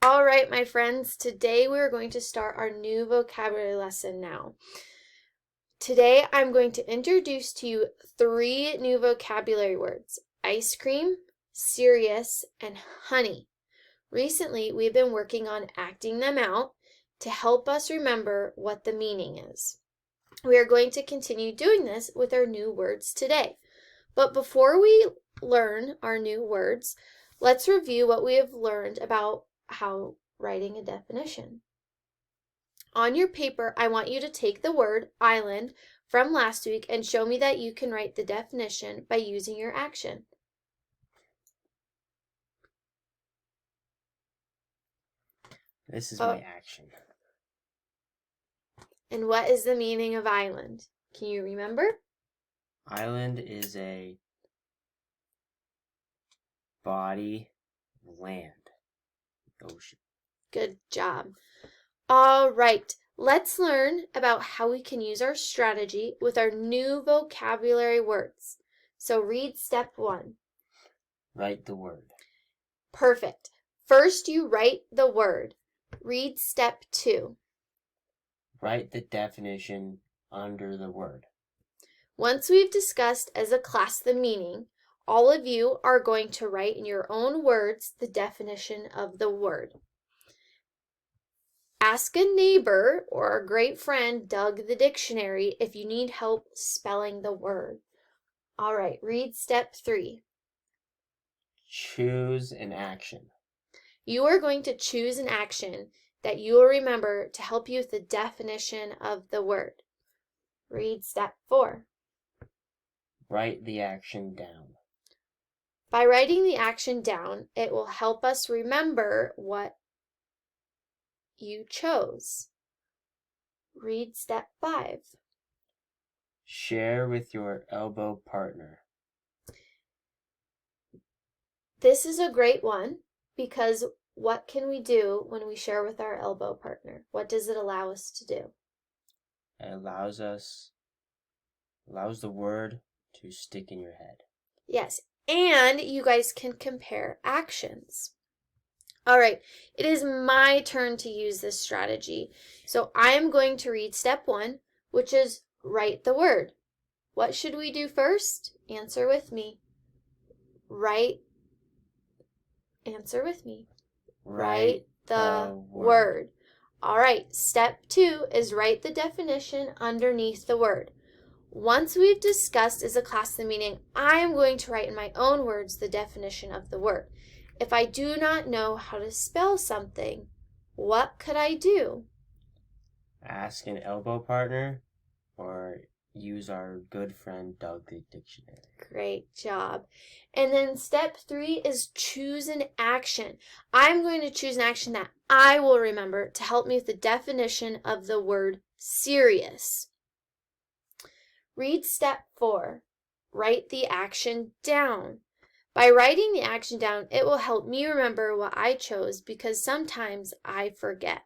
All right, my friends, today we are going to start our new vocabulary lesson now. Today I'm going to introduce to you 3 new vocabulary words: ice cream, serious, and honey. Recently, we've been working on acting them out to help us remember what the meaning is. We are going to continue doing this with our new words today. But before we learn our new words, let's review what we have learned about how writing a definition. On your paper, I want you to take the word island from last week and show me that you can write the definition by using your action. This is my action. And what is the meaning of island? Can you remember? Island is a body of land, ocean. Good job. All right, let's learn about how we can use our strategy with our new vocabulary words. So read step 1. Write the word. Perfect. First, you write the word. Read step 2. Write the definition under the word. Once we've discussed as a class the meaning, all of you are going to write in your own words the definition of the word. Ask a neighbor or a great friend, Doug the dictionary, if you need help spelling the word. All right, read step 3. Choose an action. You are going to choose an action that you will remember to help you with the definition of the word. Read step 4. Write the action down. By writing the action down, it will help us remember what you chose. Read step 5. Share with your elbow partner. This is a great one because what can we do when we share with our elbow partner? What does it allow us to do? It allows the word to stick in your head. Yes, and you guys can compare actions. All right, it is my turn to use this strategy. So I am going to read step 1, which is write the word. What should we do first? Answer with me. Answer with me. Write the word. All right, step 2 is write the definition underneath the word. Once we've discussed as a class the meaning, I am going to write in my own words the definition of the word. If I do not know how to spell something, what could I do? Ask an elbow partner or use our good friend Doug the dictionary. Great job. And then step 3 is choose an action. I'm going to choose an action that I will remember to help me with the definition of the word serious. Read step 4. Write the action down. By writing the action down, it will help me remember what I chose because sometimes I forget.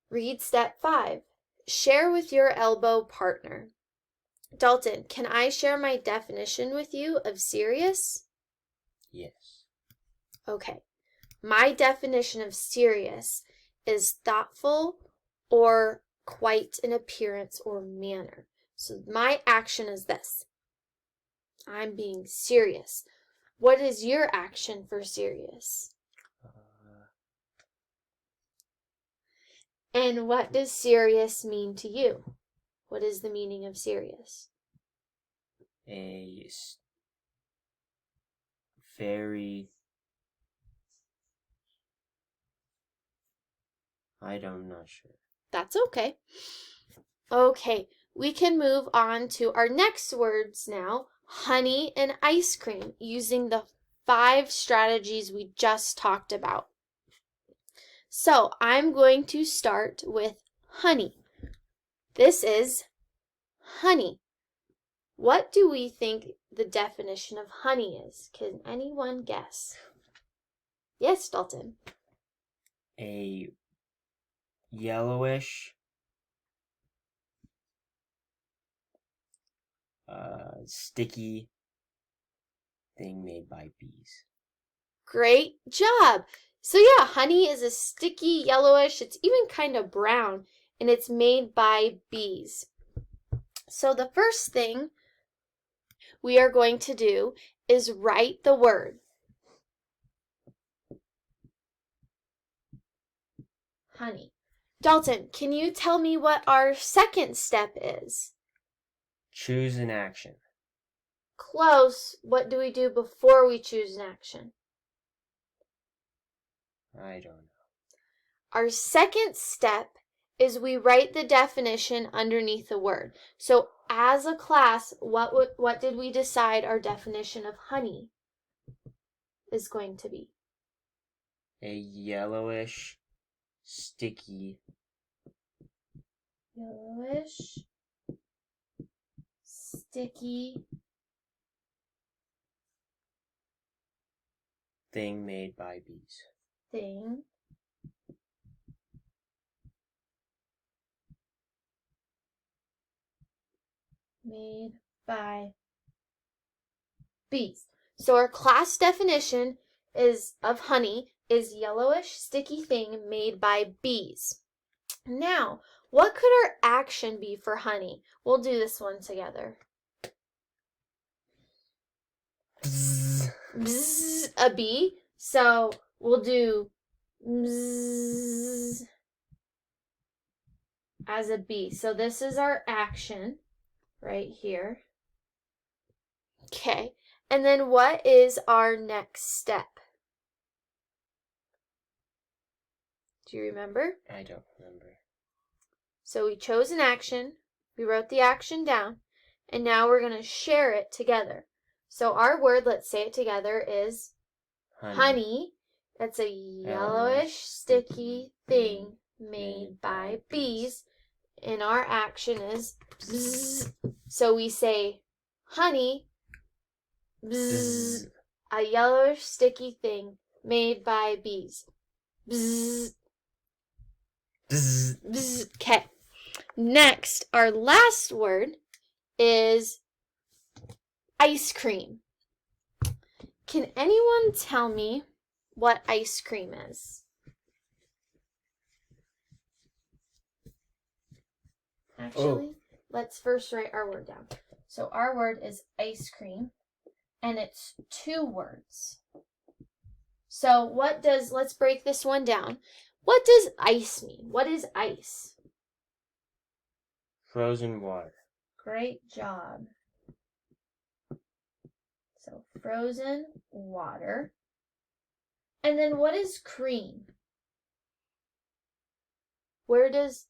Read step 5. Share with your elbow partner. Dalton, can I share my definition with you of serious? Yes. Okay. My definition of serious is thoughtful or quite in appearance or manner. So my action is this. I'm being serious. What is your action for serious? And what does serious mean to you? What is the meaning of serious? Very, I'm not sure. That's okay. Okay, we can move on to our next words now, honey and ice cream, using the 5 strategies we just talked about. So I'm going to start with honey. This is honey. What do we think the definition of honey is? Can anyone guess? Yes, Dalton. A yellowish, sticky thing made by bees. Great job. So yeah, honey is a sticky yellowish, it's even kind of brown, and it's made by bees. So the first thing we are going to do is write the word. Honey. Dalton, can you tell me what our second step is? Choose an action. Close. What do we do before we choose an action? I don't know. Our second step is we write the definition underneath the word. So as a class, what did we decide our definition of honey is going to be? A yellowish, sticky Yellowish, sticky thing made by bees. thing made by bees. So our class definition of honey is yellowish, sticky thing made by bees. Now, what could our action be for honey? We'll do this one together. Bzzz. Bzz, a bee. So we'll do bzz as a bee. So this is our action right here. Okay. And then what is our next step? Do you remember? I don't remember. So we chose an action, we wrote the action down, and now we're going to share it together. So our word, let's say it together, is honey. That's a yellowish, sticky thing made by bees. And our action is bzz. So we say honey, bzz, a yellowish, sticky thing made by bees. Bzz. Bzzz. Bzz. Okay. Next, our last word is ice cream. Can anyone tell me what ice cream is? Actually, let's first write our word down. So our word is ice cream, and it's 2 words. So let's break this one down. What does ice mean? What is ice? Frozen water. Great job. So frozen water. And then what is cream? Where does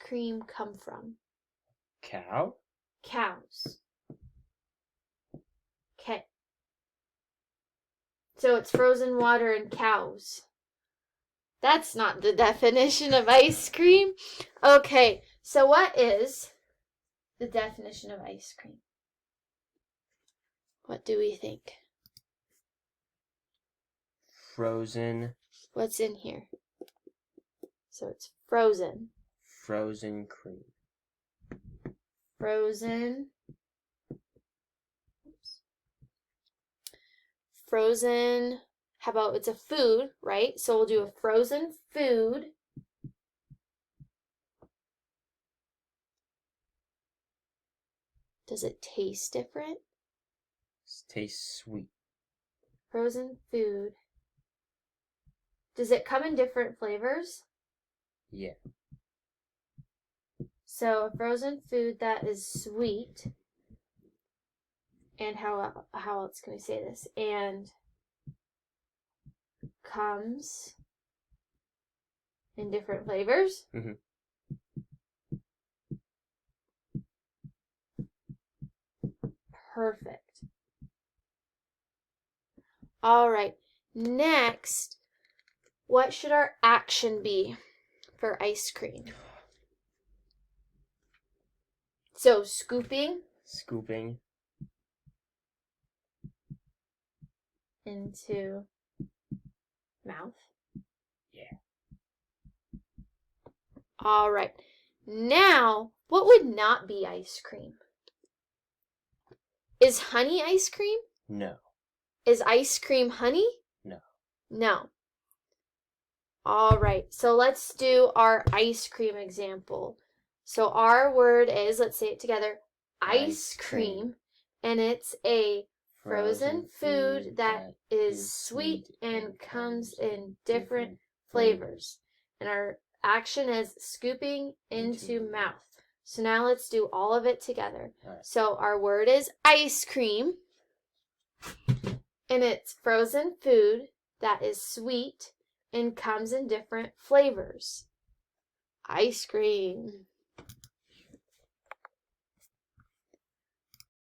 cream come from? Cow? Cows. Okay. So it's frozen water and cows. That's not the definition of ice cream. Okay, so what is the definition of ice cream? What do we think? Frozen. What's in here? So it's frozen. Frozen cream. Frozen. Frozen. How about it's a food, right? So we'll do a frozen food. Does it taste different? It tastes sweet. Frozen food. Does it come in different flavors? Yeah. So a frozen food that is sweet. And how else can we say this? And comes in different flavors. Mm-hmm. Perfect. All right. Next, what should our action be for ice cream? So scooping into mouth. Yeah. All right. Now, what would not be ice cream? Is honey ice cream? No. Is ice cream honey? No. No. All right, so let's do our ice cream example. So our word is, let's say it together, ice cream, and it's a frozen food that is sweet and comes in different flavors. And our action is scooping into mouth. So now let's do all of it together. So our word is ice cream, and it's frozen food that is sweet and comes in different flavors. Ice cream.